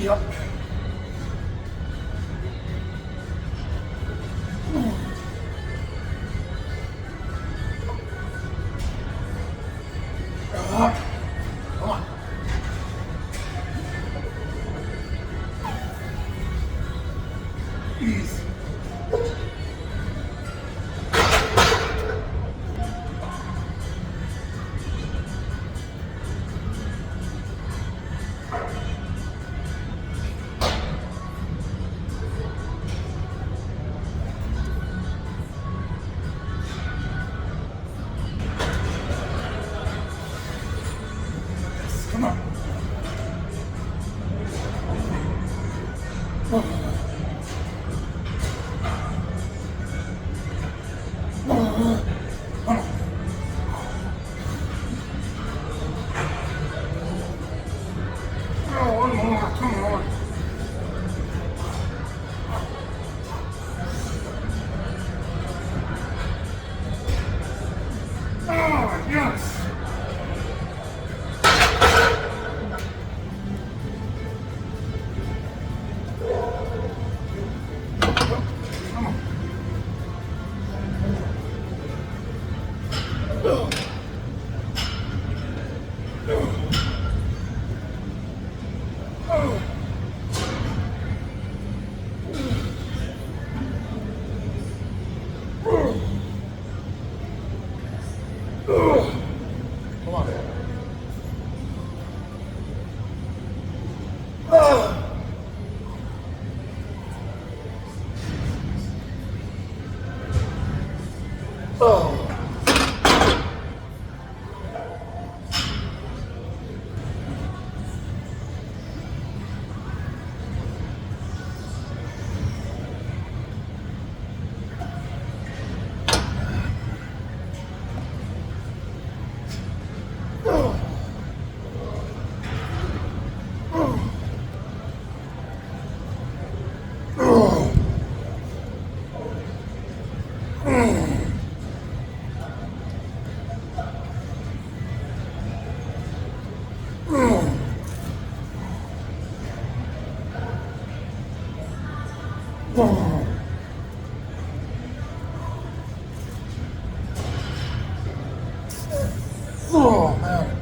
Yep. Come on. Easy. Come on. One more. Come on. Oh, yes. Come on. Oh. Oh, man.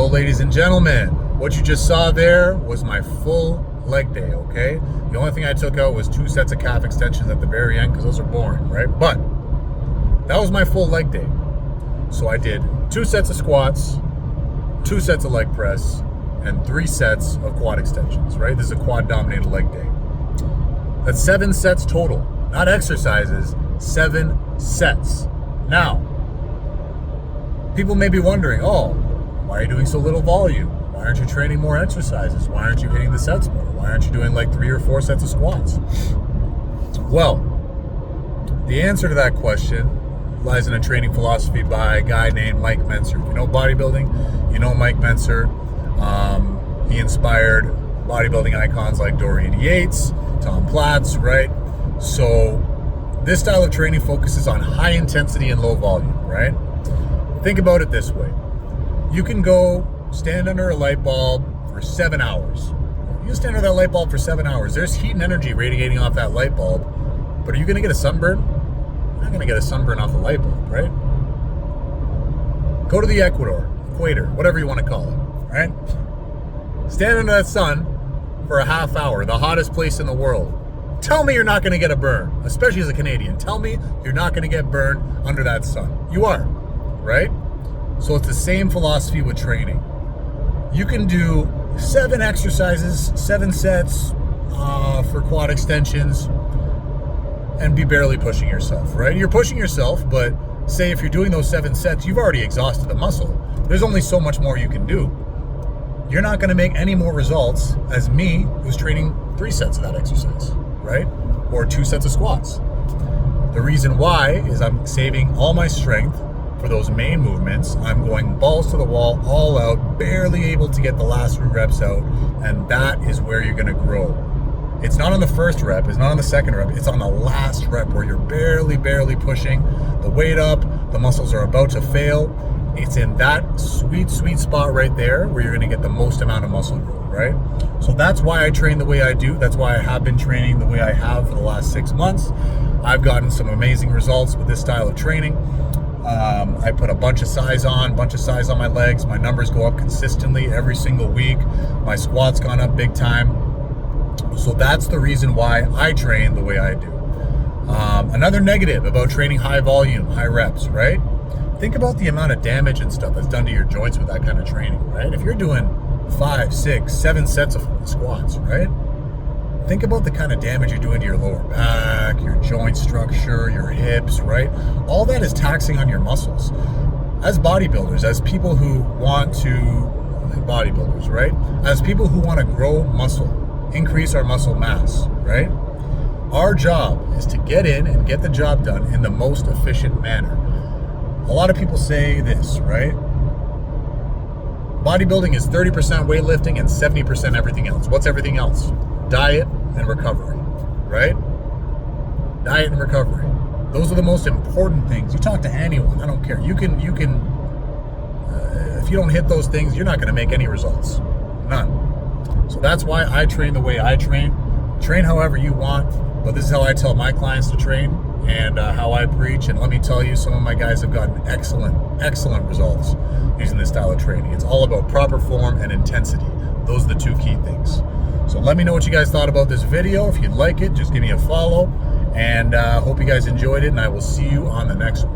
So ladies and gentlemen, what you just saw there was my full leg day, okay? The only thing I took out was 2 sets of calf extensions at the very end because those are boring, right? But that was my full leg day. So I did 2 sets of squats, 2 sets of leg press, and 3 sets of quad extensions, right? This is a quad dominated leg day. That's 7 sets total, not exercises, 7 sets. Now, people may be wondering, oh, why are you doing so little volume? Why aren't you training more exercises? Why aren't you hitting the sets more? Why aren't you doing like 3 or 4 sets of squats? Well, the answer to that question lies in a training philosophy by a guy named Mike Mentzer. If you know bodybuilding, you know Mike Mentzer. He inspired bodybuilding icons like Dorian Yates, Tom Platz, right? So this style of training focuses on high intensity and low volume, right? Think about it this way. You can go stand under a light bulb for 7 hours. You stand under that light bulb for 7 hours. There's heat and energy radiating off that light bulb, but are you gonna get a sunburn? You're not gonna get a sunburn off the light bulb, right? Go to the equator, whatever you wanna call it, right? Stand under that sun for a half hour, the hottest place in the world. Tell me you're not gonna get a burn, especially as a Canadian. Tell me you're not gonna get burned under that sun. You are, right? So it's the same philosophy with training. You can do 7 exercises, 7 sets for quad extensions and be barely pushing yourself, right? You're pushing yourself, but say if you're doing those 7 sets, you've already exhausted the muscle. There's only so much more you can do. You're not gonna make any more results as me, who's training 3 sets of that exercise, right? Or 2 sets of squats. The reason why is I'm saving all my strength for those main movements. I'm going balls to the wall, all out, barely able to get the last 3 reps out, and that is where you're gonna grow. It's not on the first rep, it's not on the second rep, it's on the last rep where you're barely pushing the weight up, the muscles are about to fail. It's in that sweet spot right there where you're gonna get the most amount of muscle growth, right? So that's why I train the way I do. That's why I have been training the way I have for the last 6 months. I've gotten some amazing results with this style of training. I put a bunch of size on my legs. My numbers go up consistently every single week. My squat's gone up big time. So that's the reason why I train the way I do. Another negative about training high volume, high reps, right? Think about the amount of damage and stuff that's done to your joints with that kind of training, right? If you're doing 5, 6, 7 sets of squats, right? Think about the kind of damage you're doing to your lower back, your joint structure, your hips, right? All that is taxing on your muscles. As bodybuilders, as people who want to, bodybuilders, right? As people who want to grow muscle, increase our muscle mass, right? Our job is to get in and get the job done in the most efficient manner. A lot of people say this, right? Bodybuilding is 30% weightlifting and 70% everything else. What's everything else? Diet and recovery, right? Diet and recovery. Those are the most important things. You talk to anyone, I don't care. You can. If you don't hit those things, you're not going to make any results. None. So that's why I train the way I train. Train however you want, but this is how I tell my clients to train and how I preach. And let me tell you, some of my guys have gotten excellent results using this style of training. It's all about proper form and intensity. Those are the 2 key things. So let me know what you guys thought about this video. If you'd like it, just give me a follow. And hope you guys enjoyed it, and I will see you on the next one.